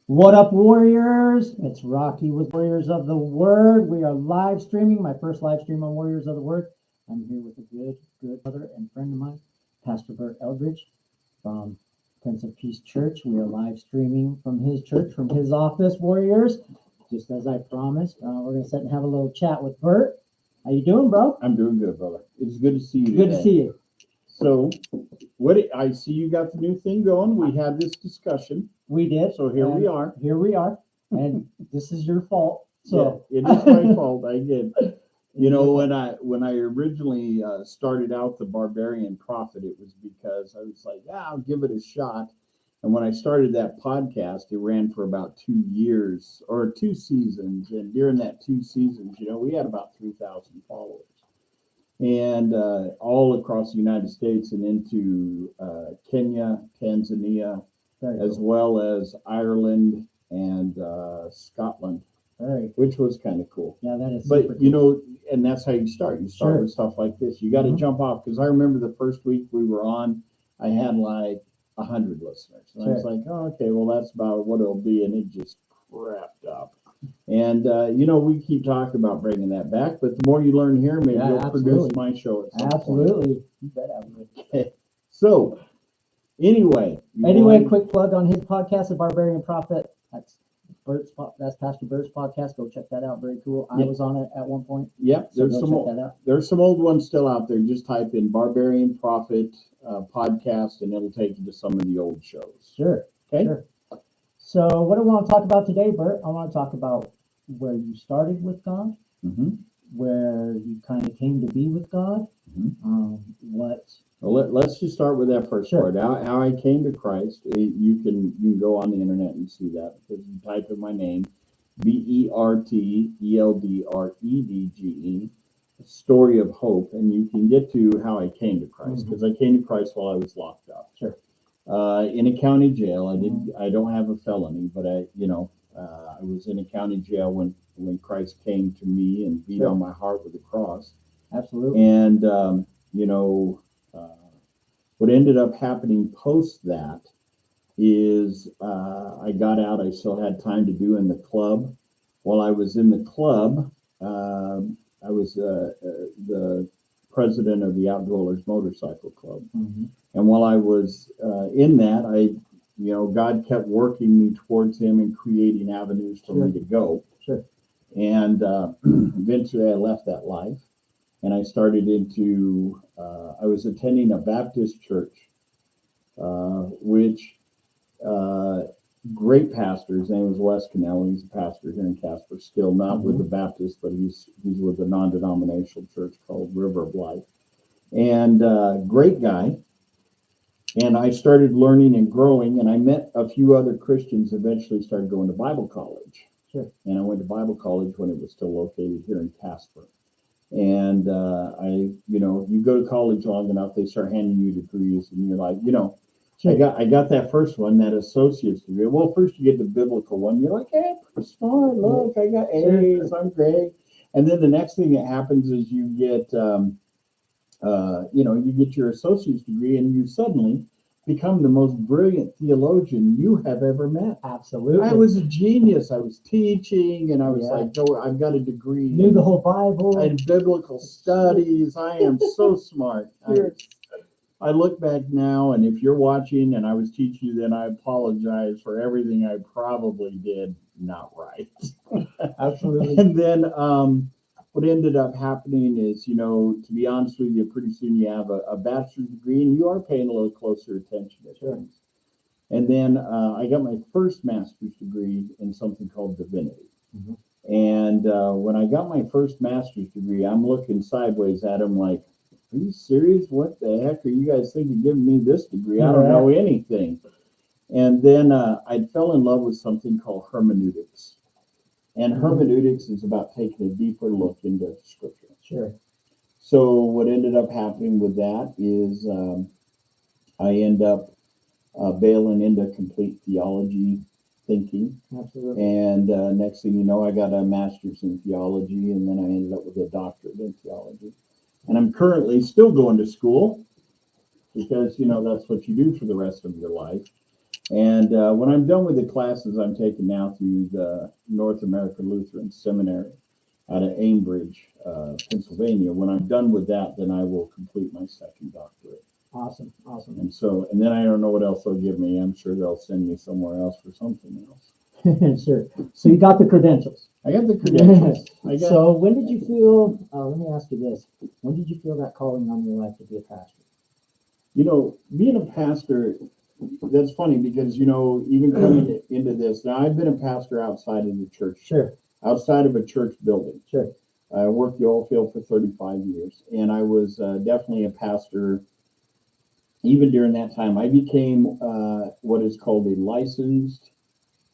What up, Warriors? It's Rocky with Warriors of the Word. We are live streaming, my first live stream on Warriors of the Word. I'm here with a good brother and friend of mine, Pastor Bert Eldredge from Prince of Peace Church. We are live streaming from his church, from his office, Warriors. Just as I promised, we're going to sit and have a little chat with Bert. How you doing, bro? I'm doing good, brother. It's good to see you. Good to see you. So, I see you got the new thing going. We had this discussion. We did. So here we are. Here we are. And this is your fault. So yeah, it is my fault. I did. You know, when I originally started out the Barbarian Prophet, it was because I was like, yeah, I'll give it a shot. And when I started that podcast, it ran for about 2 years or 2 seasons. And during that 2 seasons, you know, we had about 3,000 followers. And all across the United States and into Kenya, Tanzania, as well as Ireland and Scotland, which was kind of cool. Yeah, that is. But you know, and that's how you start. You start with stuff like this. You got to jump off, because I remember the first week we were on, I had like 100 listeners, and I was like, oh, okay, well that's about what it'll be, and it just crapped up. And you know, we keep talking about bringing that back, but the more you learn here, maybe you'll produce my show at some point. You bet I will. Okay. So anyway, quick plug on his podcast, The Barbarian Prophet. That's Pastor Bert's podcast. Go check that out. Very cool. I was on it at one point. Yep. There's some old ones still out there. Just type in Barbarian Prophet podcast, and it'll take you to some of the old shows. Sure. Okay. Sure. So what do I want to talk about today, Bert? I want to talk about where you started with God, where you kind of came to be with God. Well, let's just start with that first part. How I came to Christ. You can go on the internet and see that, because you type in my name, BertEldredge, Story of Hope, and you can get to how I came to Christ, because I came to Christ while I was locked up. Sure. In a county jail. I don't have a felony, but I was in a county jail when Christ came to me and beat on my heart with a cross. Absolutely. And what ended up happening post that is I got out. I still had time to do in the club. While I was in the club, I was the president of the Outgoers Motorcycle Club. And while I was in that, God kept working me towards Him and creating avenues for me to go. And eventually I left that life, and I started into, I was attending a Baptist church, which great pastor. His name was Wes Cannell. He's a pastor here in Casper, still not with the Baptist, but he's with a non-denominational church called River of Life. And great guy. And I started learning and growing, and I met a few other Christians, eventually started going to Bible college. And I went to Bible college when it was still located here in Casper. And you go to college long enough, they start handing you degrees, and you're like, I got that first one, that associate's degree. Well, first you get the biblical one. You're like, hey, I'm smart. Look, I got A's. I'm great. And then the next thing that happens is you get, you get your associate's degree, and you suddenly become the most brilliant theologian you have ever met. Absolutely. I was a genius. I was teaching, and I was like, oh, I've got a degree. Knew the whole Bible. And biblical studies. I am so smart. I look back now, and if you're watching and I was teaching you then, I apologize for everything I probably did not right. Absolutely. And then what ended up happening is, to be honest with you, pretty soon you have a bachelor's degree, and you are paying a little closer attention to things. And then I got my first master's degree in something called divinity. And when I got my first master's degree, I'm looking sideways at him like, are you serious? What the heck are you guys thinking of giving me this degree? I don't know anything. And then I fell in love with something called hermeneutics. And hermeneutics is about taking a deeper look into Scripture. So what ended up happening with that is I end up bailing into complete theology thinking. And next thing you know, I got a master's in theology, and then I ended up with a doctorate in theology. And I'm currently still going to school, because, that's what you do for the rest of your life. And when I'm done with the classes I'm taking now through the North American Lutheran Seminary out of Eldredge, Pennsylvania, when I'm done with that, then I will complete my second doctorate. Awesome. And then I don't know what else they'll give me. I'm sure they'll send me somewhere else for something else. Sure. So you got the credentials. I got the credentials. So when did you feel, let me ask you this, when did you feel that calling on your life to be a pastor? You know, being a pastor, that's funny because, you know, even coming into this, now I've been a pastor outside of the church. Sure. Outside of a church building. Sure. I worked the oil field for 35 years, and I was definitely a pastor. Even during that time, I became what is called a licensed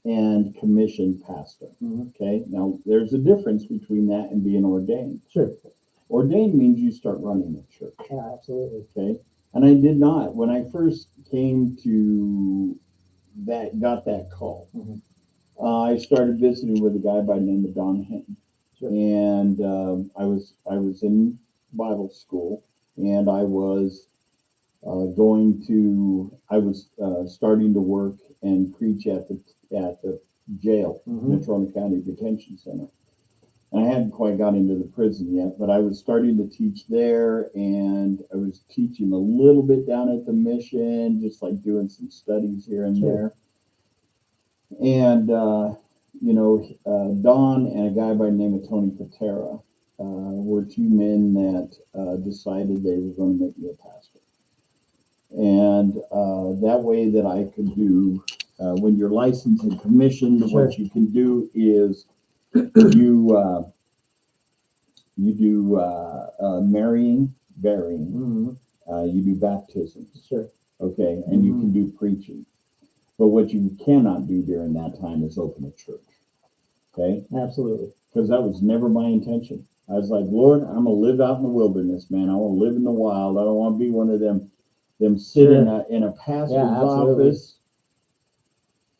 and commissioned pastor. Okay, now there's a difference between that and being ordained. Sure. Ordained means you start running the church. Yeah, absolutely. Okay, and I did not. When I first came to that, got that call, I started visiting with a guy by the name of Don Hinton. Sure. And I was in Bible school, and I was starting to work and preach at the jail, Natrona County Detention Center. And I hadn't quite got into the prison yet, but I was starting to teach there, and I was teaching a little bit down at the mission, just like doing some studies here and there. And Don and a guy by the name of Tony Patera were two men that decided they were going to make me a pastor. And that way that I could do, when you're licensed and commissioned, what you can do is you do marrying, burying, you do baptisms, okay, and you can do preaching. But what you cannot do during that time is open a church. Okay? Absolutely. Because that was never my intention. I was like, Lord, I'm gonna live out in the wilderness, man. I want to live in the wild. I don't want to be one of them sit in a pastor's office.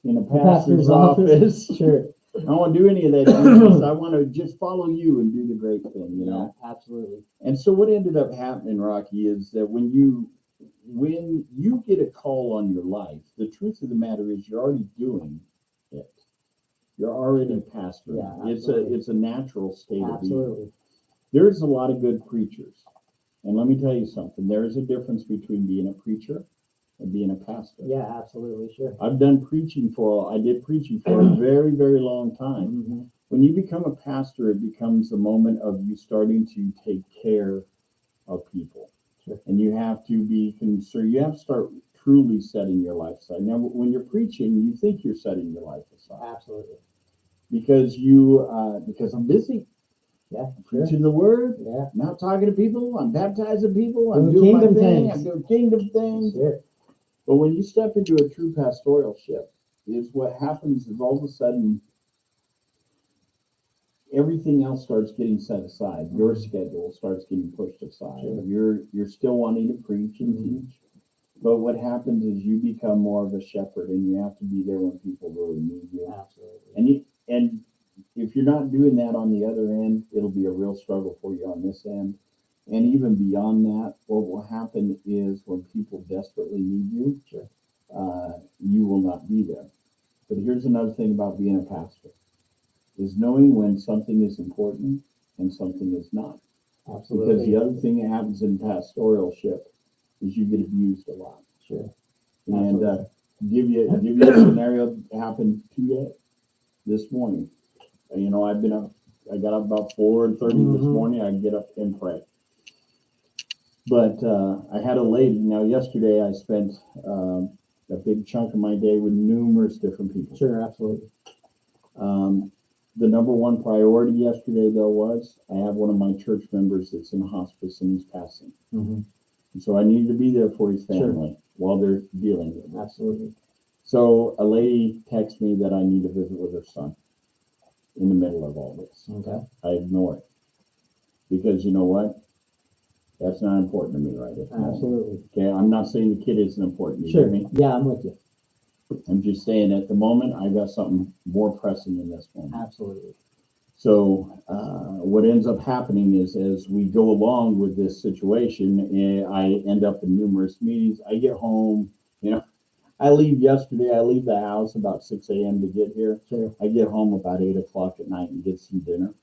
In a pastor's office. Sure. I don't want to do any of that. Jesus. I want to just follow you and do the great thing, you know? Yeah, absolutely. And so what ended up happening, Rocky, is that when you get a call on your life, the truth of the matter is you're already doing it. You're already pastoring. Yeah, it's a natural state of being. Absolutely. There's a lot of good preachers. And let me tell you something. There is a difference between being a preacher and being a pastor. Yeah, absolutely. Sure. I did preaching for a very, very long time. When you become a pastor, it becomes a moment of you starting to take care of people. And you have to be concerned. You have to start truly setting your life aside. Now, when you're preaching, you think you're setting your life aside. Absolutely. Because I'm busy. Yeah. I'm preaching the word. Yeah. I'm not talking to people. I'm baptizing people. I'm doing doing my thing. things. I'm doing kingdom things. Sure. But when you step into a true pastoralship, is what happens is all of a sudden everything else starts getting set aside. Your schedule starts getting pushed aside. You're still wanting to preach and teach. But what happens is you become more of a shepherd, and you have to be there when people really need you. Absolutely. And if you're not doing that on the other end, it'll be a real struggle for you on this end. And even beyond that, what will happen is when people desperately need you, you will not be there. But here's another thing about being a pastor, is knowing when something is important and something is not. Absolutely. Because the other thing that happens in pastoralship is you get abused a lot. Sure. And give you a scenario that happened today, this morning. You know, I got up about 4:30 this morning. I get up and pray. But I had a lady. Now, yesterday I spent a big chunk of my day with numerous different people. Sure, absolutely. The number one priority yesterday, though, was I have one of my church members that's in hospice and he's passing. And so I needed to be there for his family while they're dealing with it. Absolutely. So a lady texted me that I need to visit with her son in the middle of all this. Okay. I ignore it because you know what? That's not important to me right now. Absolutely. Okay, I'm not saying the kid isn't important. You Sure. hear me? Yeah, I'm with you. I'm just saying at the moment I got something more pressing than this one. Absolutely. So what ends up happening is as we go along with this situation, I end up in numerous meetings. I get home, you know, I leave yesterday. I leave the house about 6 a.m. to get here. Sure. I get home about 8 o'clock at night and get some dinner.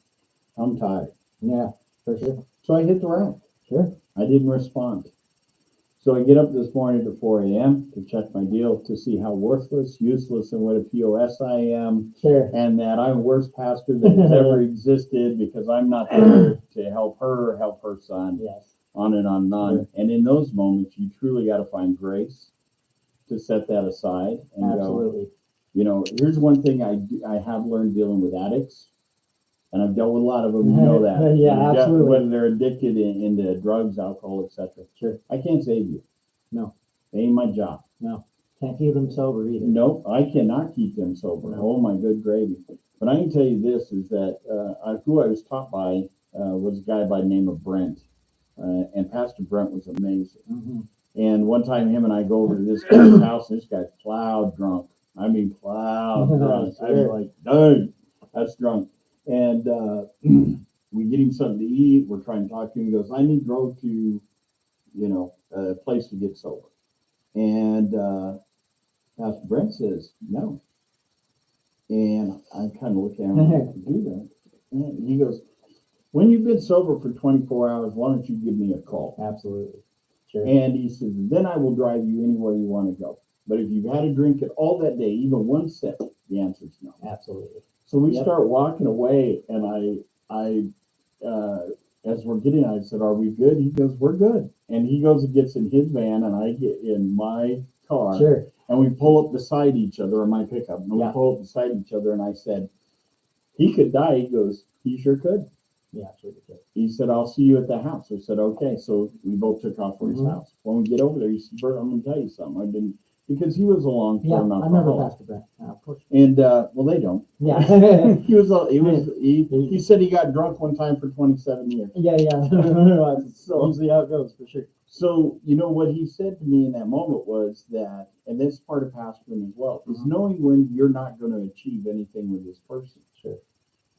I'm tired. Yeah, for sure. So I hit the rack. Sure. I didn't respond. So I get up this morning at 4 a.m. to check my deal to see how worthless, useless, and what a POS I am. Sure. And that I'm the worst pastor that has ever existed because I'm not there to help her son, Yes. on and on and on. Sure. And in those moments, you truly got to find grace to set that aside and Absolutely. go, you know, here's one thing I have learned dealing with addicts. And I've dealt with a lot of them, you know that. Yeah, absolutely. Whether they're addicted into drugs, alcohol, etc. Sure. I can't save you. No. It ain't my job. No. Can't keep them sober either. Nope, I cannot keep them sober. No. Oh my good gravy. But I can tell you this, is that who I was taught by was a guy by the name of Brent. And Pastor Brent was amazing. Mm-hmm. And one time him and I go over to this guy's house, and this guy's plowed drunk. I mean, plowed drunk. I was like, dang, that's drunk. And we get him something to eat. We're trying to talk to him. He goes, I need to go to, you know, a place to get sober. And Pastor Brent says, no. And I kind of look at him to do that. And he goes, when you've been sober for 24 hours, why don't you give me a call? Absolutely. Sure. And he says, then I will drive you anywhere you want to go. But if you've had a drink at all that day, even one sip, the answer is no. Absolutely. So we start walking away, and as we're getting, I said, are we good? He goes, we're good. And he goes and gets in his van, and I get in my car. Sure. And we pull up beside each other in my pickup. And we pull up beside each other, and I said, he could die. He goes, he sure could. Yeah, absolutely could. He said, I'll see you at the house. I said, okay. So we both took off for his house. When we get over there, he said, Bert, I'm going to tell you something. Because he was a long-term I remember alcoholic. Pastor Brent. Of course. And well, they don't. Yeah. He said he got drunk one time for 27 years. Yeah. So usually how it goes, for sure. So you know what he said to me in that moment was that, and this part of pastoring as well, is knowing when you're not going to achieve anything with this person. Sure.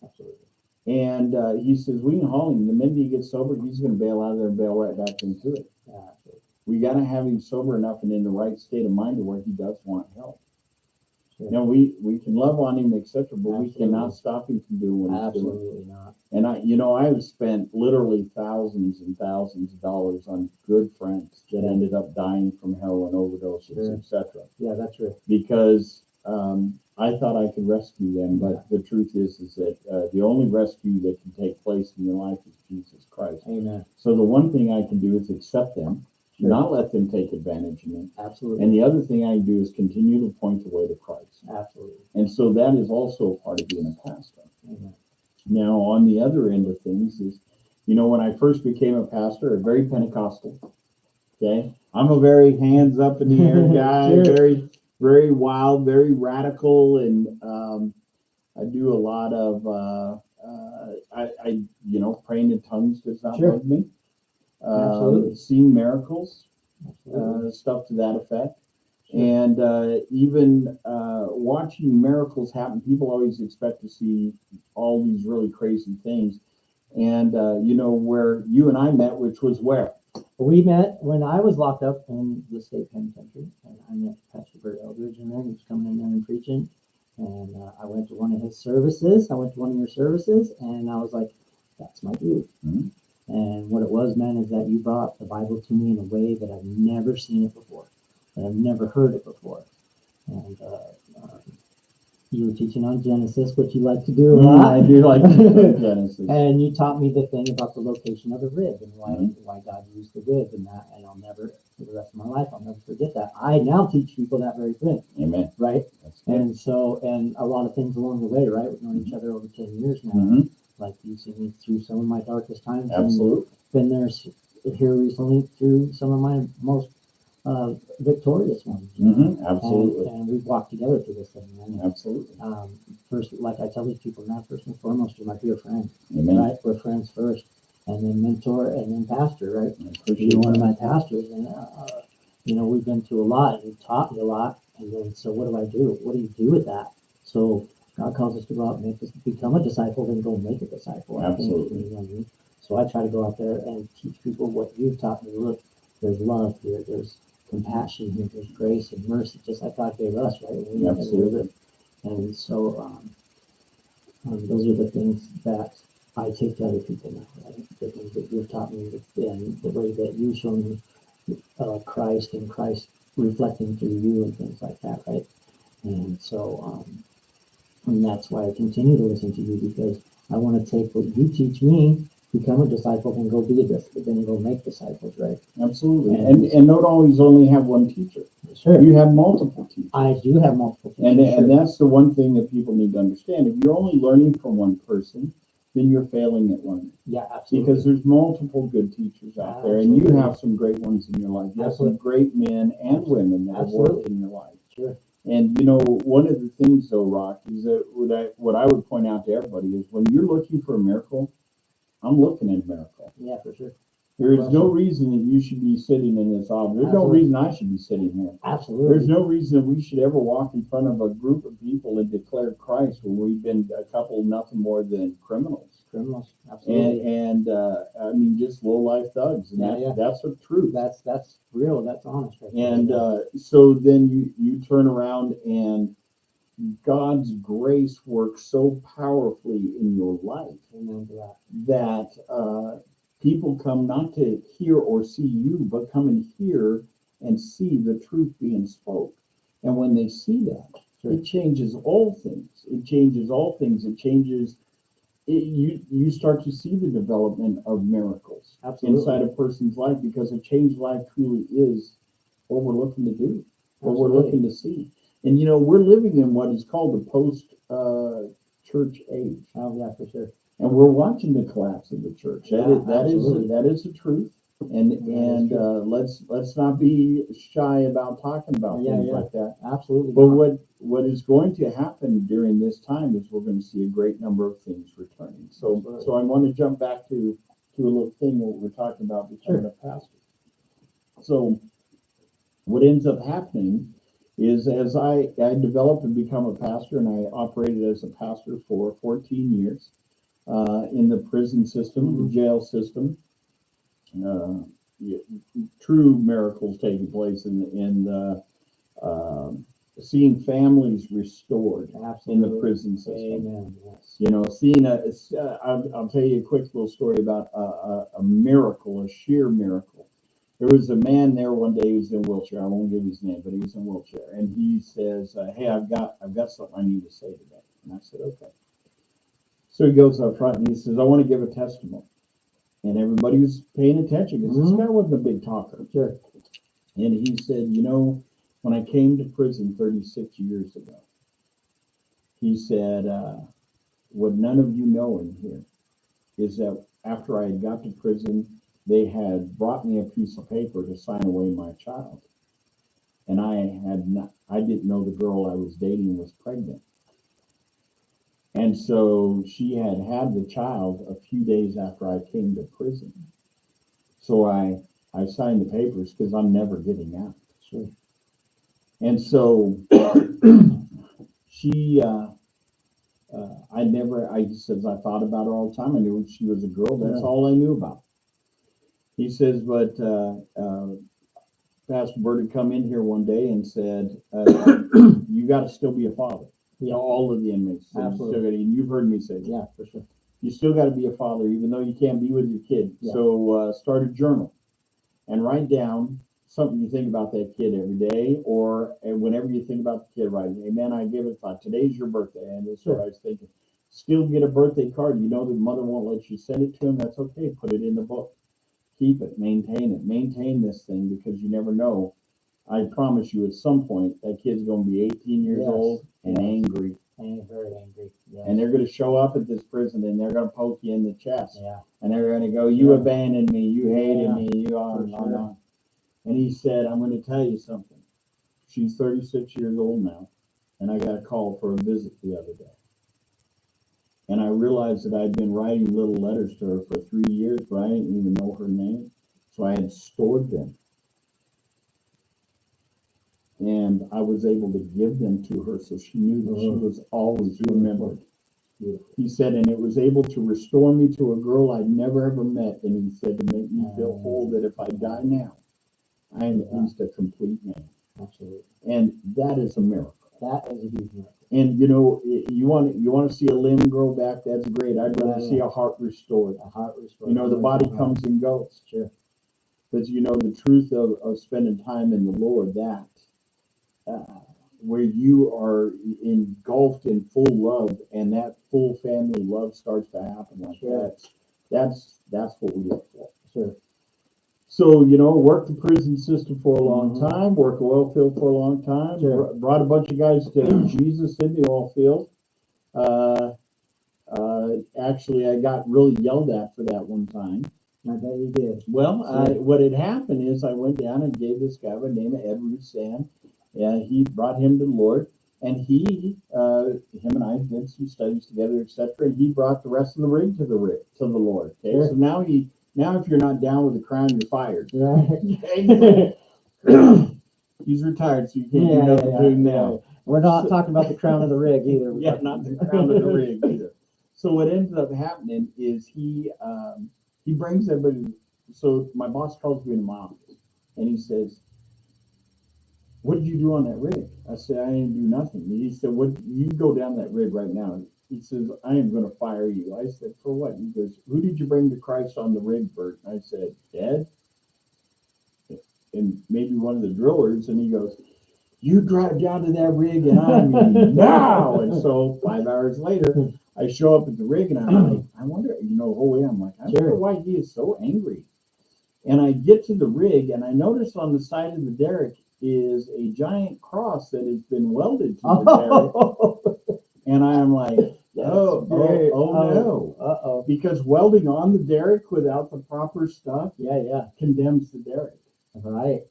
Absolutely. And he says, we can haul him. The minute he gets sober, he's going to bail out of there and bail right back into it. Yeah, absolutely. We got to have him sober enough and in the right state of mind to where he does want help. Sure. Now, we can love on him, etc., but we cannot stop him from doing what he's doing. Absolutely not. And I have spent literally thousands and thousands of dollars on good friends that ended up dying from heroin overdoses, etc. Yeah, that's true. Because I thought I could rescue them, but the truth is that the only rescue that can take place in your life is Jesus Christ. Amen. So the one thing I can do is accept them, not let them take advantage of me. Absolutely. And the other thing I can do is continue to point the way to Christ. Absolutely. And so that is also a part of being a pastor. Amen. Now, on the other end of things is, when I first became a pastor, a very Pentecostal. Okay, I'm a very hands up in the air guy, very, very wild, very radical, and I do a lot of praying in tongues does not bug me. Seeing miracles, stuff to that effect. And even watching miracles happen, people always expect to see all these really crazy things. And, where you and I met, which was where? We met when I was locked up in the state penitentiary, and I met Pastor Bert Eldredge in there. He was coming in there and preaching. And I went to one of his services. I went to one of your services, and I was like, that's my dude. Mm-hmm. And what it was, man, is that you brought the Bible to me in a way that I've never seen it before. I've never heard it before. And you were teaching on Genesis, which you like to do a lot. I do like to do Genesis. And you taught me the thing about the location of the rib and why God used the rib and that. And I'll never, for the rest of my life, I'll never forget that. I now teach people that very thing. Amen. Right? And so, and a lot of things along the way, right? We've known each other over 10 years now. Mm-hmm. Like you've seen me through some of my darkest times. Absolutely. And been there here recently through some of my most victorious ones. Mm-hmm, absolutely. And we've walked together through this thing, man. Absolutely. First, like I tell these people now, first and foremost, you're my dear friend. Amen. Right? We're friends first, and then mentor, and then pastor, right? You're one of my pastors, and we've been through a lot. You've taught me a lot, and then so what do? What do you do with that? So God calls us to go out and become a disciple, then go make a disciple. Absolutely. So I try to go out there and teach people what you've taught me. Look, there's love here. There's compassion here. There's grace and mercy, just like God gave us, right? When we Absolutely. And so those are the things that I take to other people now, right? The things that you've taught me, and the way that you've shown me Christ and Christ reflecting through you and things like that, right? And so, and that's why I continue to listen to you, because I want to take what you teach me, become a disciple, and go be a disciple, then go make disciples, right? Absolutely. And don't always only have one teacher. Sure. You have multiple teachers. I do have multiple teachers. And that's the one thing that people need to understand. If you're only learning from one person, then you're failing at learning. Yeah, absolutely. Because there's multiple good teachers out there, and you have some great ones in your life. You have some great men and women that have worked in your life. Sure. And one of the things though, Rock, is that what I would point out to everybody is when you're looking for a miracle, I'm looking at a miracle. Yeah, for sure. There is no reason that you should be sitting in this office. There's no reason I should be sitting here. Absolutely. There's no reason that we should ever walk in front of a group of people and declare Christ when we've been a couple nothing more than criminals. Absolutely. And I mean, just low life thugs. And that's the truth. That's real. That's honest. Right? And so then you turn around and God's grace works so powerfully in your life that people come not to hear or see you, but come and hear and see the truth being spoke. And when they see that, it changes all things. It changes all things. It changes. You start to see the development of miracles inside a person's life, because a changed life truly is what we're looking to do, what we're looking to see. And we're living in what is called the post-church age. Oh yeah, for sure. And we're watching the collapse of the church. That is the truth. And let's not be shy about talking about things like that. Absolutely. But what is going to happen during this time is we're going to see a great number of things returning. So I want to jump back to a little thing what we're talking about becoming a pastor. So what ends up happening is as I developed and become a pastor, and I operated as a pastor for 14 years in the prison system, the jail system. True miracles taking place in seeing families restored in the prison system. Amen. Yes. Seeing I'll tell you a quick little story about a miracle, a sheer miracle. There was a man there one day. He was in a wheelchair. I won't give his name, but he was in a wheelchair, and he says, "Hey, I've got something I need to say today." And I said, "Okay." So he goes up front and he says, "I want to give a testimony." And everybody was paying attention because this guy wasn't a big talker. Sure. And he said, when I came to prison 36 years ago, he said, what none of you know in here is that after I had got to prison, they had brought me a piece of paper to sign away my child. And I didn't know the girl I was dating was pregnant. And so she had the child a few days after I came to prison. So I signed the papers because I'm never getting out. Sure. And so she, he says, I thought about her all the time. I knew she was a girl. That's all I knew about. He says, but Pastor Bert had come in here one day and said, you got to still be a father. All of the inmates. Absolutely. And you've heard me say that. Yeah, for sure. You still got to be a father, even though you can't be with your kid. Yeah. So start a journal and write down something you think about that kid every day, and whenever you think about the kid, write, amen, I give it thought. Today's your birthday. And that's what I was thinking. Still get a birthday card. You know the mother won't let you send it to him. That's okay. Put it in the book. Keep it. Maintain it. Maintain this thing, because you never know. I promise you, at some point, that kid's going to be 18 years old and angry. And very angry. Yes. And they're going to show up at this prison and they're going to poke you in the chest. Yeah. And they're going to go, you abandoned me, you hated me, you on and on. And he said, I'm going to tell you something. She's 36 years old now, and I got a call for a visit the other day. And I realized that I'd been writing little letters to her for 3 years, but I didn't even know her name. So I had stored them. And I was able to give them to her, so she knew that she was always remembered. He said, and it was able to restore me to a girl I'd never ever met. And he said, to make me feel whole, that if I die now, I am at least a complete man. Absolutely. And that is a miracle. That is a huge miracle. And you want to see a limb grow back, that's great. I'd rather see a heart restored. A heart restored. The body comes and goes. Sure. But the truth of spending time in the Lord, that where you are engulfed in full love, and that full family love starts to happen like that's what we look for. Sure. So, worked the prison system for a long time, worked the oil field for a long time, brought a bunch of guys to Jesus in the oil field. Actually, I got really yelled at for that one time. I bet you did. Well, what had happened is I went down and gave this guy by the name of Ed Rusan, and he brought him to the Lord, and him and I did some studies together, etc. And he brought the rest of the rig to the Lord. Okay, so now if you're not down with the crown, you're fired. Right. He's retired, so you can't do nothing to him now. We're not talking about the crown of the rig either. Not the crown of the rig either. So what ended up happening is he brings everybody. So my boss calls me in my office, and he says, "What did you do on that rig?" I said, "I didn't do nothing." He said, "What? You go down that rig right now." He says, "I am going to fire you." I said, "For what?" He goes, "Who did you bring to Christ on the rig, Bert?" I said, "Dad, and maybe one of the drillers." And he goes, "You drive down to that rig, and I mean now." And so 5 hours later, I show up at the rig, and I'm like, I wonder, the whole way I'm like, I wonder why he is so angry. And I get to the rig, and I notice on the side of the derrick is a giant cross that has been welded to the derrick. And I'm like, oh no. Uh-oh. Because welding on the derrick without the proper stuff condemns the derrick. Right.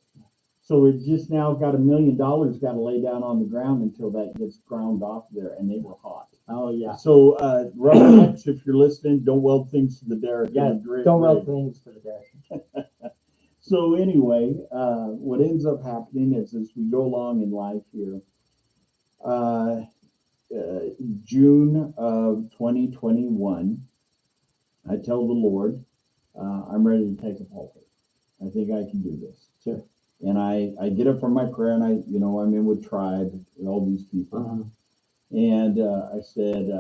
So it just now got $1 million got to lay down on the ground until that gets ground off there, and they were hot. Oh yeah. So roughnecks, if you're listening, don't weld things to the derrick. Yeah, don't weld things to the derrick. So anyway, what ends up happening is as we go along in life here, June of 2021, I tell the Lord, I'm ready to take a pulpit. I think I can do this. Sure. And I get up from my prayer, and I'm in with Tribe and all these people. And I said,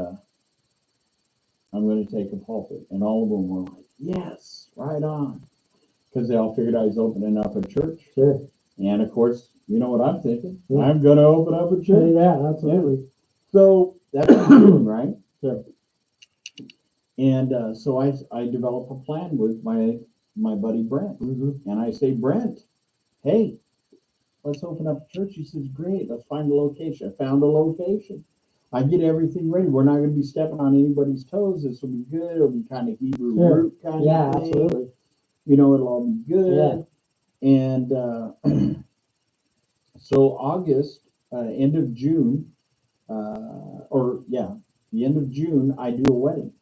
I'm going to take a pulpit. And all of them were like, yes, right on. Because they all figured I was opening up a church. Sure. And of course, you know what I'm thinking? Yeah. I'm going to open up a church. Yeah, absolutely. Yeah. So that's what I'm doing, right? Sure. And so I develop a plan with my buddy Brent. And I say, Brent, hey, let's open up a church. He says, great, let's find a location. I found a location. I get everything ready. We're not going to be stepping on anybody's toes. This will be good. It'll be kind of Hebrew root kind of thing. Yeah, absolutely. It'll all be good. Yeah. And so August, end of June, the end of June, I do a wedding.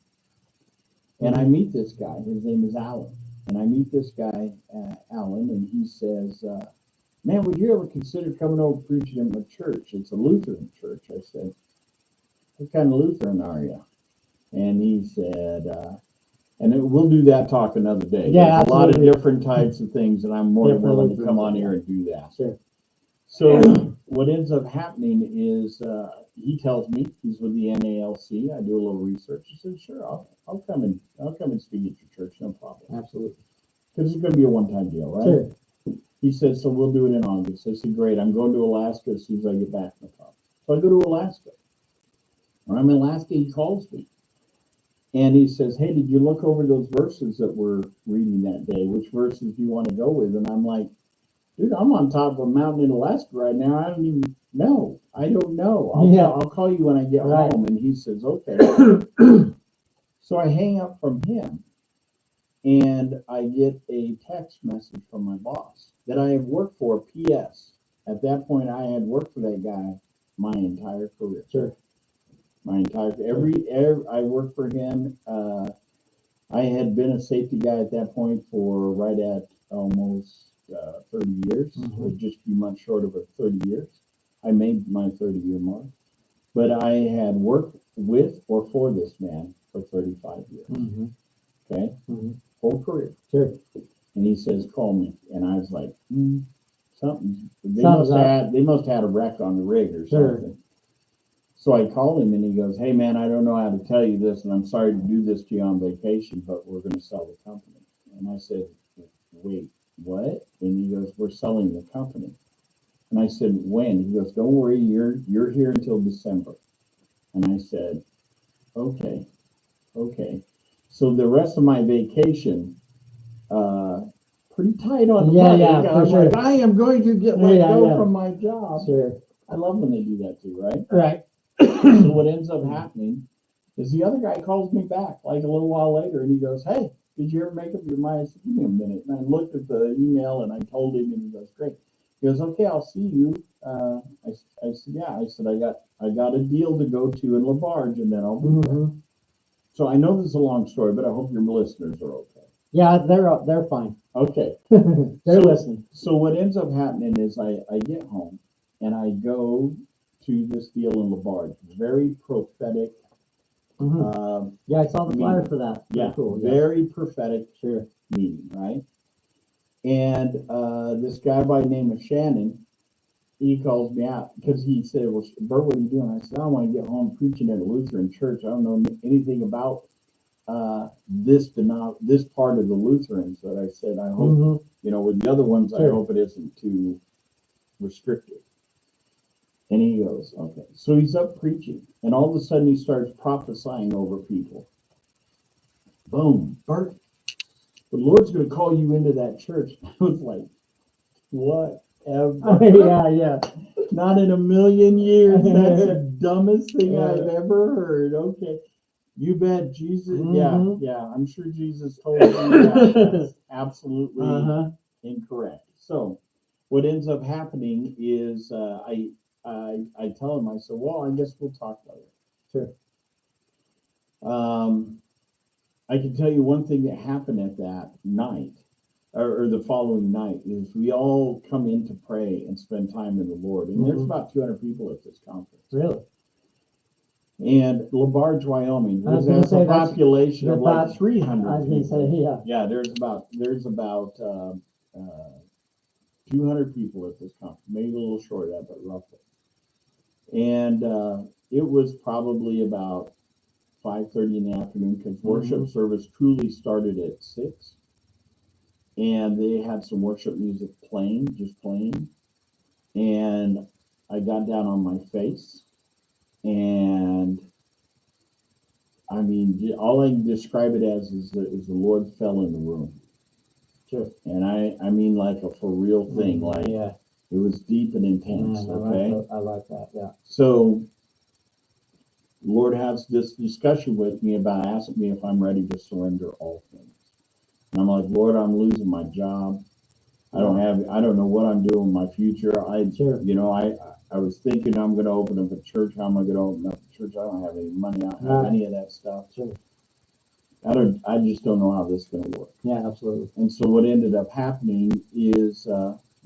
And I meet this guy. His name is Alan. And I meet this guy, Alan, and he says, man, would you ever consider coming over preaching in my church? It's a Lutheran church. I said, what kind of Lutheran are you? And he said, we'll do that talk another day. Yeah, there's a lot of different types of things, and I'm more than willing to come on here and do that. Sure. So what ends up happening is he tells me he's with the NALC. I do a little research. He said, sure, I'll come and speak at your church, no problem. Absolutely. Because it's going to be a one-time deal, right? Sure. He said, so we'll do it in August. I said, great, I'm going to Alaska as soon as I get back from the top. So I go to Alaska. When I'm in Alaska, he calls me. And he says, hey, did you look over those verses that we're reading that day? Which verses do you want to go with? And I'm like, dude, I'm on top of a mountain in Alaska right now. I don't even know. I don't know. I'll call you when I get home. And he says, okay. So I hang up from him. And I get a text message from my boss that I have worked for. P.S. At that point, I had worked for that guy my entire career. Sure. My entire I worked for him. I had been a safety guy at that point for right at almost 30 years, or just a few months short of 30 years. I made my 30-year mark, but I had worked with or for this man for 35 years. Okay, whole career. Sure. And he says, call me. And I was like, something. They Something's must have had a wreck on the rig or Sure. something. So I called him and he goes, hey man, I don't know how to tell you this and I'm sorry to do this to you on vacation, but we're going to sell the company. And I said, wait, what? And he goes, we're selling the company. And I said, when? He goes, don't worry, you're here until December. And I said, okay. So the rest of my vacation, pretty tight on the money. Yeah, I'm for sure. like, I am going to get let go Yeah. from my job. Sure. I love when they do that too, right? Right. So what ends up happening is the other guy calls me back like a little while later and he goes, hey, did you ever make up your mind? I said, give me a minute. And I looked at the email and I told him and he goes, great. He goes, okay, I'll see you. I said, yeah. I said, I got a deal to go to in LaBarge and then I'll be there. So I know this is a long story, but I hope your listeners are okay. Yeah, they're fine. Okay. They're listening. So what ends up happening is I get home and I go to this deal in LaBarge. Very prophetic. Yeah, I saw the flyer for that. Yeah, cool. Very prophetic meeting, right? And this guy by the name of Shannon, he calls me out because he said, well, Bert, what are you doing? I said, I want to get home preaching at a Lutheran church. I don't know anything about this part of the Lutherans. That I said, I hope, with the other ones, I hope it isn't too restrictive. And he goes, okay. So he's up preaching, and all of a sudden he starts prophesying over people. Boom, Bert, the Lord's going to call you into that church. I was like, whatever. Yeah. Not in a million years. That's the dumbest thing I've ever heard. Okay. You bet Jesus. Yeah. I'm sure Jesus told you that. That's absolutely incorrect. So what ends up happening is I tell him, I said, well, I guess we'll talk later. Sure. I can tell you one thing that happened at that night, or the following night, is we all come in to pray and spend time in the Lord. And there's about 200 people at this conference. Really? And LaBarge, Wyoming, has a population of like 300. I was going to say, yeah. Yeah, there's about 200 people at this conference, maybe a little short of that, but roughly. And it was probably about 5:30 in the afternoon because worship service truly started at 6. And they had some worship music just playing. And I got down on my face. And I mean, all I can describe it as is the Lord fell in the room. Sure. And I mean like a for real thing. Like it was deep and intense. I like that. Yeah. So the Lord has this discussion with me about asking me if I'm ready to surrender all things. And I'm like, Lord, I'm losing my job. I don't know what I'm doing in my future. I was thinking I'm going to open up a church. How am I going to open up a church? I don't have any money. I don't have any of that stuff. Sure. I just don't know how this is going to work. Yeah, absolutely. And so what ended up happening is,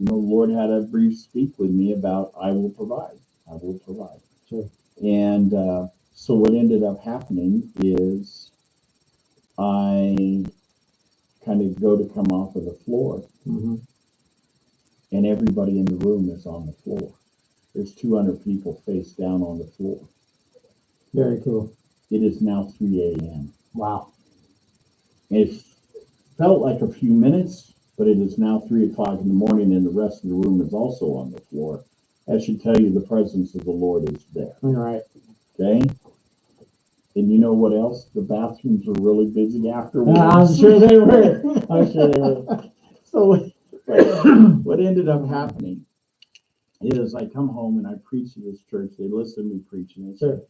the Lord had a brief speak with me about, I will provide. Sure. And so what ended up happening is I kind of go to come off of the floor, and everybody in the room is on the floor. There's 200 people face down on the floor. Very cool. It is now 3 a.m. Wow. It felt like a few minutes, but it is now 3 o'clock in the morning, and the rest of the room is also on the floor. That should tell you the presence of the Lord is there. All right. Okay? And you know what else? The bathrooms were really busy afterwards. I'm sure they were. So what ended up happening is I come home and I preach to this church. They listen to me preaching. They say,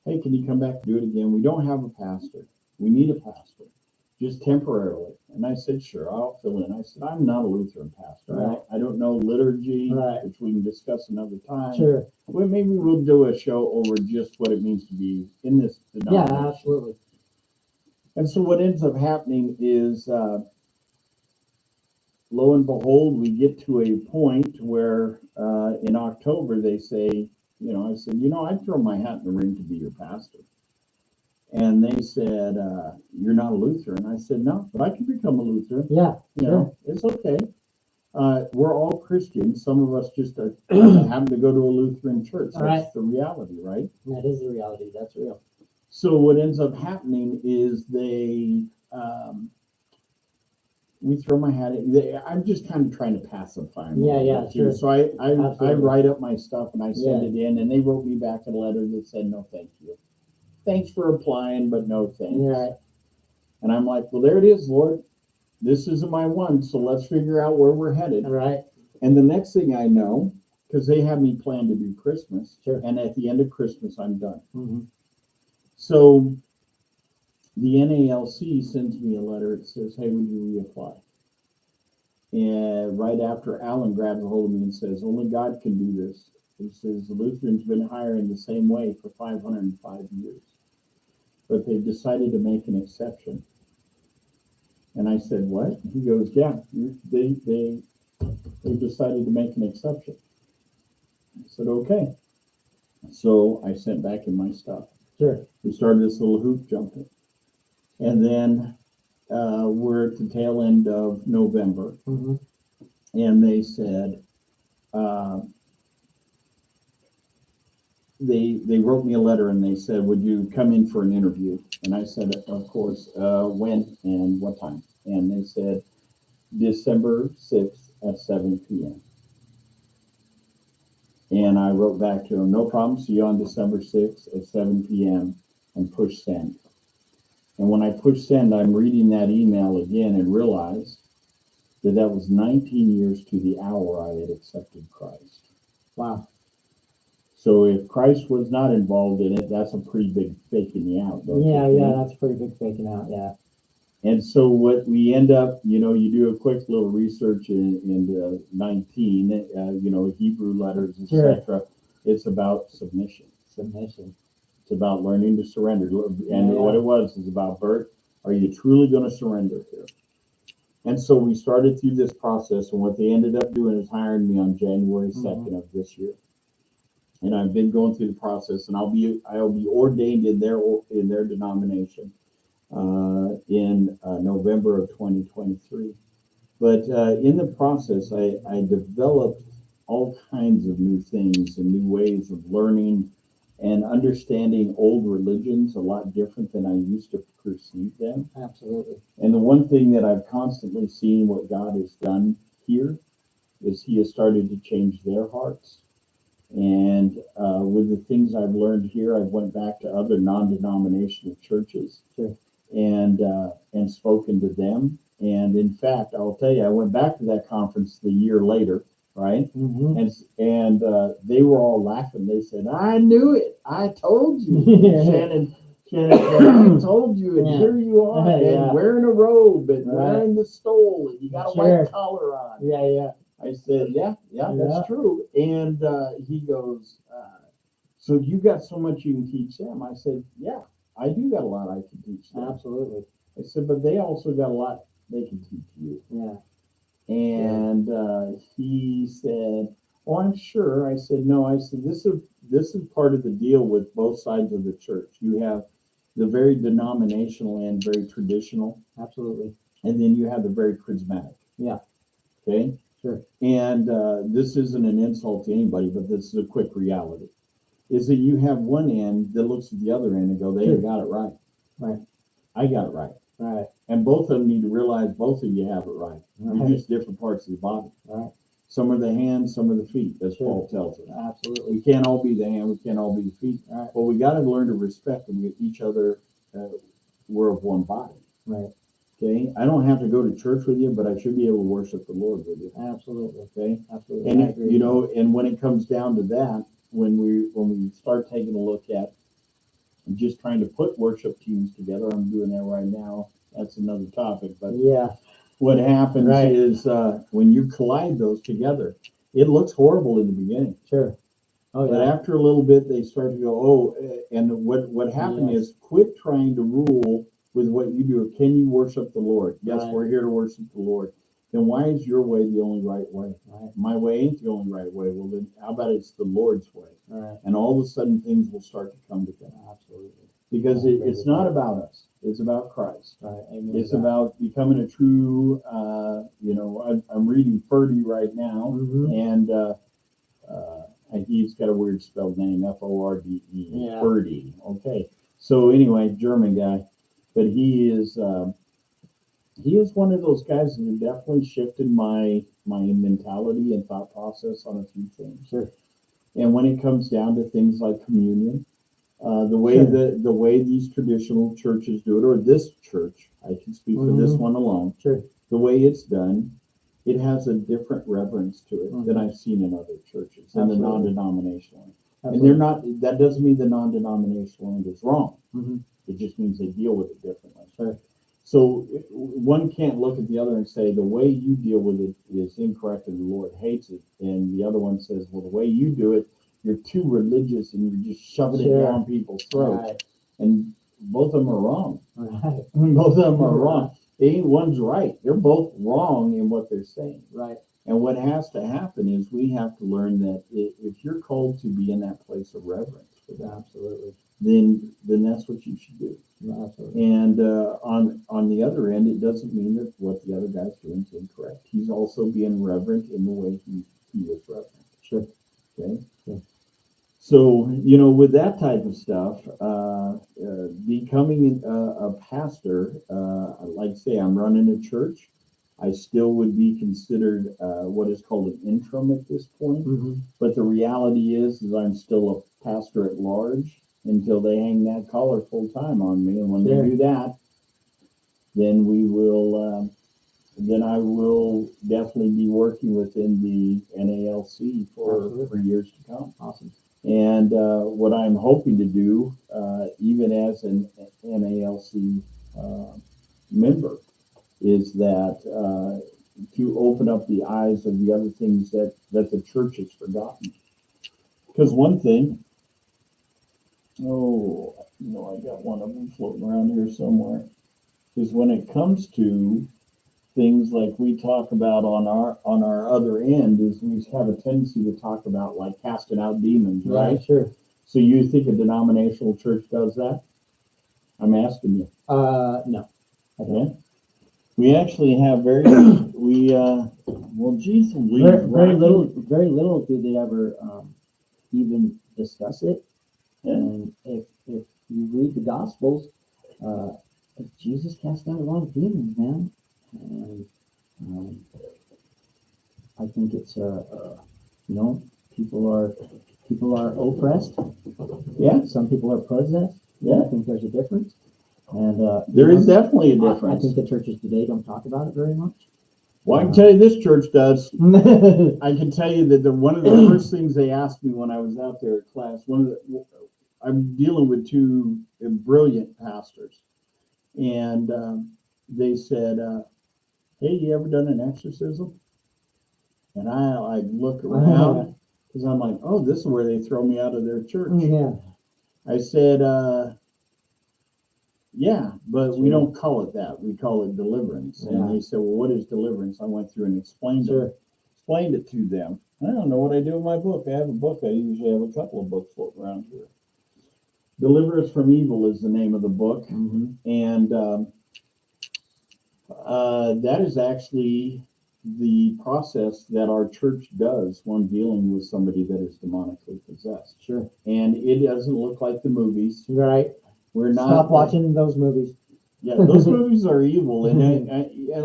hey, can you come back and do it again? We don't have a pastor. We need a pastor, just temporarily. And I said, sure, I'll fill in. I said, I'm not a Lutheran pastor. Right. I don't know liturgy, which we can discuss another time. Sure. Well, maybe we'll do a show over just what it means to be in this denomination. Yeah, absolutely. And so what ends up happening is, lo and behold, we get to a point where in October they say, I said, I'd throw my hat in the ring to be your pastor. And they said, "You're not a Lutheran." I said, "No, but I can become a Lutheran. Yeah. You Sure. know, it's okay. We're all Christians. Some of us just happen to go to a Lutheran church. That's Right. the reality, right?" That is the reality. That's real. So what ends up happening is we throw my hat in. I'm just kind of trying to pacify them. Yeah, sure. So I Absolutely. write up my stuff and I send Yeah. it in, and they wrote me back a letter that said, "No, thank you. Thanks for applying, but no thanks." Right. And I'm like, "Well, there it is, Lord. This isn't my one, so let's figure out where we're headed." Right. And the next thing I know, because they have me planned to do Christmas, Sure. and at the end of Christmas, I'm done. Mm-hmm. So the NALC sends me a letter. It says, "Hey, would you reapply?" And right after, Alan grabs a hold of me and says, "Only God can do this." He says, "The Lutherans been hiring the same way for 505 years, but they've decided to make an exception." And I said, "What?" He goes, "Yeah, they decided to make an exception." I said, "Okay." So I sent back in my stuff. Sure. We started this little hoop jumping. And then we're at the tail end of November. Mm-hmm. And they said, they wrote me a letter and they said, "Would you come in for an interview?" And I said, "Of course." When and what time? And they said, "December 6th at 7 p.m. And I wrote back to them, "No problem. See you on December 6th at 7 p.m. and push send." And when I push send, I'm reading that email again and realize that was 19 years to the hour I had accepted Christ. Wow. So if Christ was not involved in it, that's a pretty big faking me out. Yeah, that's pretty big faking out, yeah. And so what we end up, you do a quick little research in 19, Hebrew letters, etc. Sure. It's about submission. Submission. It's about learning to surrender. And Yeah. what it was is about, Bert, are you truly going to surrender here? And so we started through this process, and what they ended up doing is hiring me on January 2nd of this year. And I've been going through the process, and I'll be ordained in their denomination in November of 2023. But in the process, I developed all kinds of new things and new ways of learning and understanding old religions a lot different than I used to perceive them. Absolutely. And the one thing that I've constantly seen what God has done here is He has started to change their hearts. And with the things I've learned here, I went back to other non-denominational churches. Sure. And spoken to them. And in fact, I'll tell you, I went back to that conference the year later, right? Mm-hmm. And they were all laughing. They said, "I knew it. I told you." Shannon said, "I told you, and here you are, and wearing a robe, and wearing the stole, and you got a white collar on." Yeah. I said, yeah, that's true. And he goes, "So you got so much you can teach them?" I said, "Yeah, I do got a lot I can teach them." Absolutely. I said, "But they also got a lot they can teach you." Yeah. And he said, "Oh, I'm sure." I said, "No." I said, this is part of the deal with both sides of the church. You have the very denominational and very traditional. Absolutely. And then you have the very charismatic. Yeah. Okay? Sure. And this isn't an insult to anybody, but this is a quick reality. Is that you have one end that looks at the other end and go, "They got it right. Right. I got it right." Right. And both of them need to realize both of you have it right. You're just different parts of the body. Right. Some are the hands, some are the feet, as Paul tells us. Absolutely. We can't all be the hand, we can't all be the feet. Right. But we got to learn to respect and get each other. We're of one body. Right. Okay. I don't have to go to church with you, but I should be able to worship the Lord with you. Absolutely. Okay. Absolutely. And and when it comes down to that, when we start taking a look at just trying to put worship teams together, I'm doing that right now. That's another topic. But what happens is when you collide those together, it looks horrible in the beginning. Sure. Oh, but after a little bit, they start to go, "Oh," and what happened is quit trying to rule with what you do. Can you worship the Lord? Yes, we're here to worship the Lord. Then why is your way the only right way? Right. My way ain't the only right way. Well, then how about it's the Lord's way? Right. And all of a sudden things will start to come together. Absolutely. because it's not about us. It's about Christ. Right. Amen. It's about becoming a true, I'm reading Ferdy right now, and he's got a weird spelled name, Forde, Yeah. Ferdy. Okay. So anyway, German guy, but he is one of those guys that definitely shifted my mentality and thought process on a few things. Sure. And when it comes down to things like communion, the way Sure. the way these traditional churches do it, or this church, I can speak for this one alone. Sure. The way it's done, it has a different reverence to it than I've seen in other churches, in the non-denominational. And they're not. That doesn't mean the non-denominational is wrong. It just means they deal with it differently. Sure. So one can't look at the other and say the way you deal with it is incorrect and the Lord hates it, and the other one says, well, the way you do it, you're too religious and you're just shoving it down people's throats. Right. And both of them are wrong. Right. Both of them are wrong. They ain't one's right. They're both wrong in what they're saying. Right. And what has to happen is we have to learn that if you're called to be in that place of reverence for that, absolutely, then that's what you should do. Absolutely. And on the other end, it doesn't mean that what the other guy's doing is incorrect. He's also being reverent in the way he is reverent. Sure. Okay. Sure. So, with that type of stuff, becoming a pastor, like say I'm running a church, I still would be considered what is called an interim at this point. But the reality is I'm still a pastor at large until they hang that collar full time on me. And when they do that, then I will definitely be working within the NALC for years to come. Awesome. And what I'm hoping to do, even as an NALC member, is that to open up the eyes of the other things that the church has forgotten. Because one thing, I got one of them floating around here somewhere, is when it comes to things like we talk about on our other end, is we have a tendency to talk about like casting out demons, right? Sure. So you think a denominational church does that? I'm asking you. No. Okay. We actually have very little do they ever even discuss it. Yeah. And if you read the Gospels, Jesus cast out a lot of demons, man. And I think it's people are oppressed. Yeah. Some people are possessed. Yeah. I think there's a difference. And there is definitely a difference. I think the churches today don't talk about it very much. Well, I can tell you this church does. I can tell you that one of the first things they asked me when I was out there at class, I'm dealing with two brilliant pastors, and they said, hey, you ever done an exorcism? And I look around because I'm like, oh, this is where they throw me out of their church. Yeah. I said, yeah, but we don't call it that. We call it deliverance. Yeah. And they said, well, what is deliverance? I went through and explained it to them. I don't know what I do with my book. I have a book. I usually have a couple of books floating around here. Deliver Us from Evil is the name of the book. And that is actually the process that our church does when dealing with somebody that is demonically possessed. Sure. And it doesn't look like the movies. Right. We're not. Stop watching those movies. Yeah, those movies are evil. And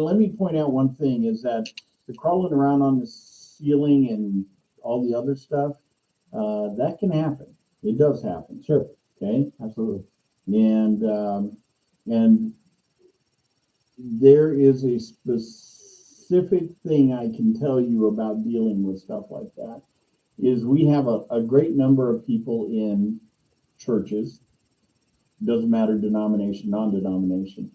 let me point out one thing is that the crawling around on the ceiling and all the other stuff, that can happen. It does happen. Sure. Okay. Absolutely. And there is a specific thing I can tell you about dealing with stuff like that is we have a great number of people in churches, doesn't matter denomination, non-denomination,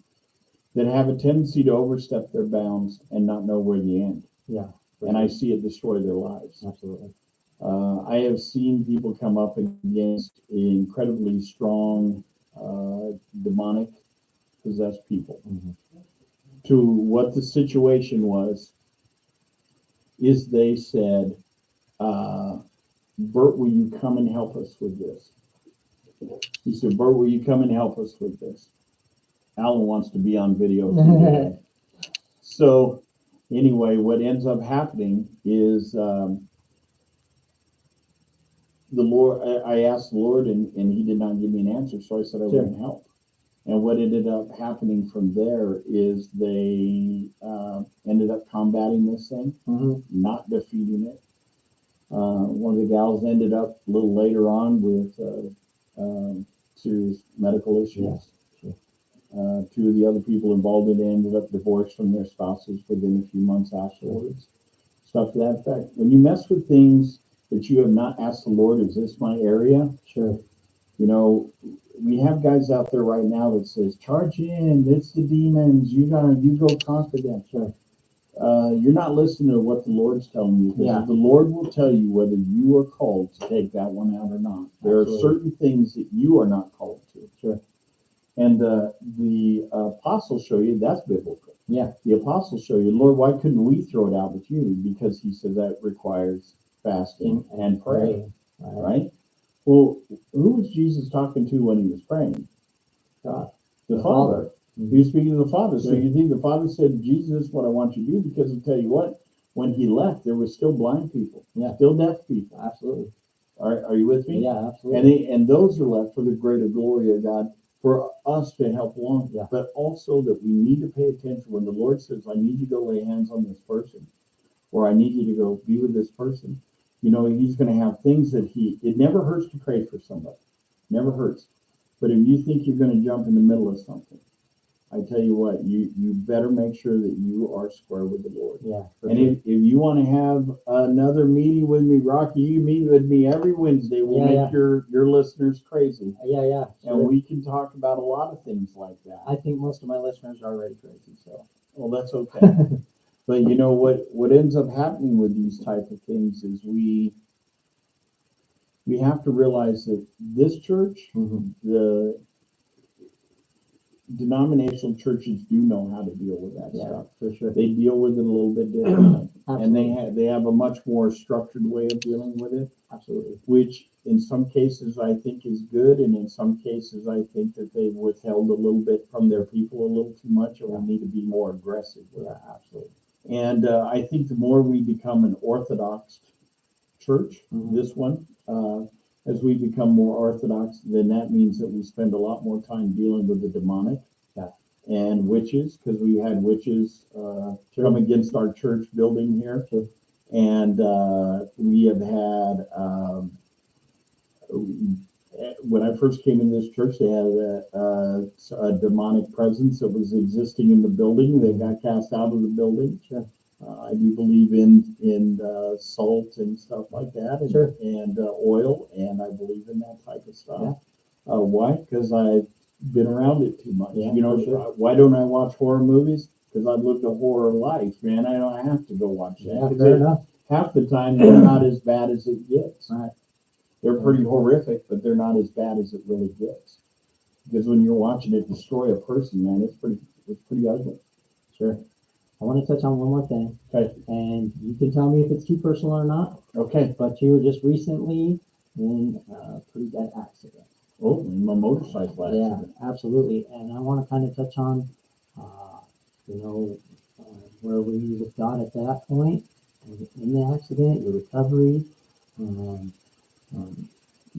that have a tendency to overstep their bounds and not know where they end. Yeah. And I see it destroy their lives. Absolutely. I have seen people come up against incredibly strong demonic possessed people. To what the situation was is they said, Bert, will you come and help us with this? He said, Bert, will you come and help us with this? Alan wants to be on video today. So anyway, what ends up happening is the Lord, I asked the Lord and he did not give me an answer. So I said I wouldn't help. And what ended up happening from there is they ended up combating this thing, not defeating it. One of the gals ended up a little later on with serious medical issues. Two of the other people involved in it ended up divorced from their spouses within a few months afterwards. Stuff to that effect. When you mess with things that you have not asked the Lord, is this my area? Sure. You know, we have guys out there right now that says, charge in, it's the demons, you go conquer them. Sure. You're not listening to what the Lord's telling you. Yeah. The Lord will tell you whether you are called to take that one out or not. There are certain things that you are not called to. Sure. And the apostles show you that's biblical. Yeah. The apostles show you, Lord, why couldn't we throw it out with you? Because he said that requires fasting and prayer. Right? Well, who was Jesus talking to when he was praying? God. The Father. He was speaking to the Father. So you think the Father said, Jesus, what I want you to do? Because I'll tell you what, when he left, there was still blind people. Yeah. Still deaf people. Absolutely. Are you with me? Yeah, absolutely. And those are left for the greater glory of God, for us to help along. Yeah. But also that we need to pay attention when the Lord says, I need you to go lay hands on this person, or I need you to go be with this person. You know, he's going to have things that it never hurts to pray for somebody. Never hurts. But if you think you're going to jump in the middle of something, I tell you what, you better make sure that you are square with the Lord. Yeah. And if you want to have another meeting with me, Rocky, you meet with me every Wednesday. We'll make your listeners crazy. Yeah, yeah. Sure. And we can talk about a lot of things like that. I think most of my listeners are already crazy, so. Well, that's okay. But you know what ends up happening with these type of things is we have to realize that this church, the denominational churches do know how to deal with that stuff. For sure. They deal with it a little bit differently. And they have a much more structured way of dealing with it. Absolutely. Which in some cases I think is good, and in some cases I think that they've withheld a little bit from their people a little too much, and we need to be more aggressive with it. Absolutely. And I think the more we become an Orthodox church, this one, as we become more Orthodox, then that means that we spend a lot more time dealing with the demonic and witches, because we had witches come against our church building here. And we have had, when I first came in this church, they had a demonic presence that was existing in the building. They got cast out of the building. I do believe in salt and stuff like that, and oil, and I believe in that type of stuff. Why? Because I've been around it too much. You know, why don't I watch horror movies? Because I've lived a horror life, man. I don't have to go watch that. Fair enough. Half the time, they're not as bad as it gets. Right. They're pretty horrific, but they're not as bad as it really gets. Because when you're watching it destroy a person, man, it's pretty ugly. Sure. I want to touch on one more thing. Okay. And you can tell me if it's too personal or not. Okay. But you were just recently in a pretty bad accident. Oh, in my motorcycle accident. Yeah, absolutely. And I want to kind of touch on, where were you with God at that point, in the accident, your recovery,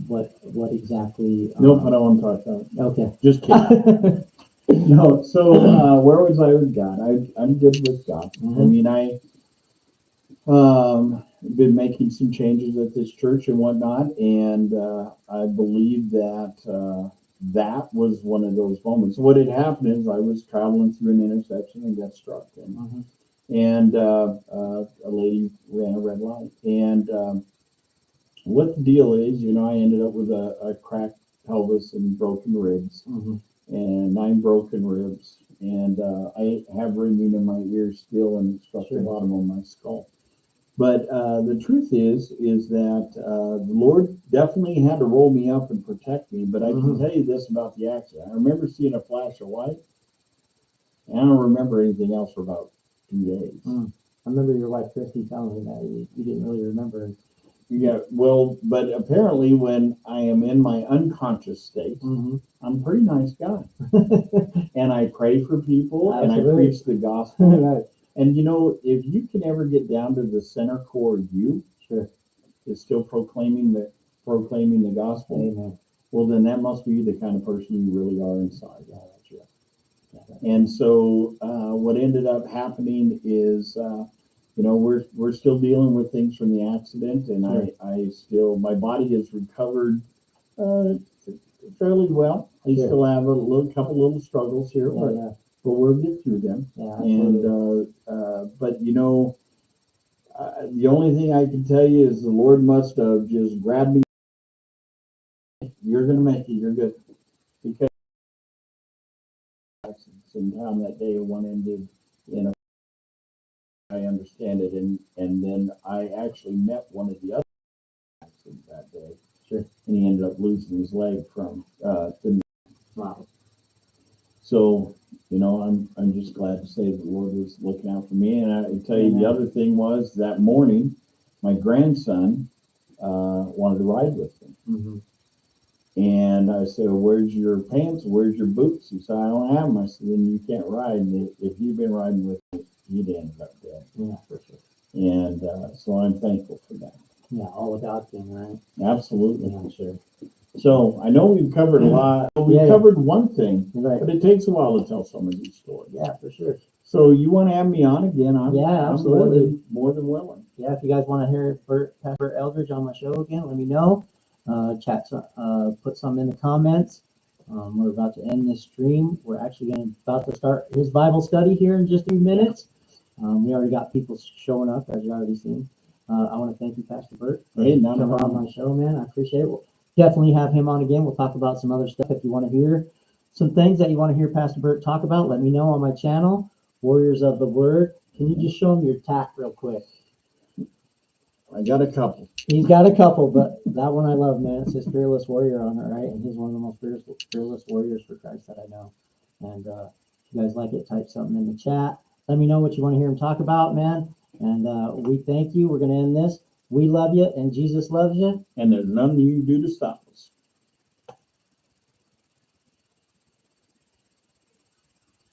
what exactly? Nope, I don't want to talk about it. Okay. Just kidding. No, so where was I with God? I'm good with God. I mean, I been making some changes at this church and whatnot, and I believe that that was one of those moments. What had happened is I was traveling through an intersection and got struck, and a lady ran a red light. And what the deal is, you know, I ended up with a cracked pelvis and broken ribs. And 9 broken ribs, and I have ringing in my ears still, and it struck the bottom of my skull. But the truth is that the Lord definitely had to roll me up and protect me. But I can tell you this about the accident: I remember seeing a flash of light, and I don't remember anything else for about 2 days. I remember your wife Christy telling me that you didn't really remember Yeah, well, but apparently when I am in my unconscious state, Mm-hmm. I'm a pretty nice guy. And I pray for people and I Absolutely. preach the gospel. Right. And you know, if you can ever get down to the center core of you, Sure. is still proclaiming the gospel, Amen. well then that must be the kind of person you really are inside. Yeah, that's true. And so what ended up happening is we're still dealing with things from the accident, and Sure. I still, my body has recovered fairly well. I Sure. still have a couple little struggles here, Yeah, but we'll get through them. yeah, absolutely. And but the only thing I can tell you is the Lord must have just grabbed me. You're gonna make it. You're good. Because sometime that day one ended in a, I understand it, and then I actually met one of the other accidents that day. Sure. And he ended up losing his leg from Wow. So, I'm just glad to say the Lord was looking out for me. And I tell you, the other thing was that morning, my grandson wanted to ride with me. Mm-hmm. And I said, well, where's your pants? Where's your boots? He said, I don't have them. I said, then you can't ride. And if you'd been riding with me, you'd end up dead. Yeah, for sure. And so I'm thankful for that. Yeah, all a God thing, right? Absolutely. Yeah, sure. So I know we've covered a lot. We've covered one thing, right, but it takes a while to tell some of these stories. Yeah, for sure. So you want to have me on again? Yeah, absolutely. I'm more than willing. Yeah, if you guys want to hear Pastor Eldredge on my show again, let me know. Put some in the comments. We're about to end this stream. We're actually about to start his Bible study here in just a few minutes. We already got people showing up, as you already seen. I want to thank you, Pastor Bert, for coming on my show, man. I appreciate it. We'll definitely have him on again. We'll talk about some other stuff. If you want to hear some things that you want to hear Pastor Bert talk about, let me know on my channel, Warriors of the Word. Can you just show him your tack real quick? I got a couple. He's got a couple, but that one I love, man. It says Fearless Warrior on it, right? And he's one of the most fearless warriors for Christ that I know. And if you guys like it, type something in the chat. Let me know what you want to hear him talk about, man. And we thank you. We're going to end this. We love you, and Jesus loves you. And there's nothing you can do to stop us.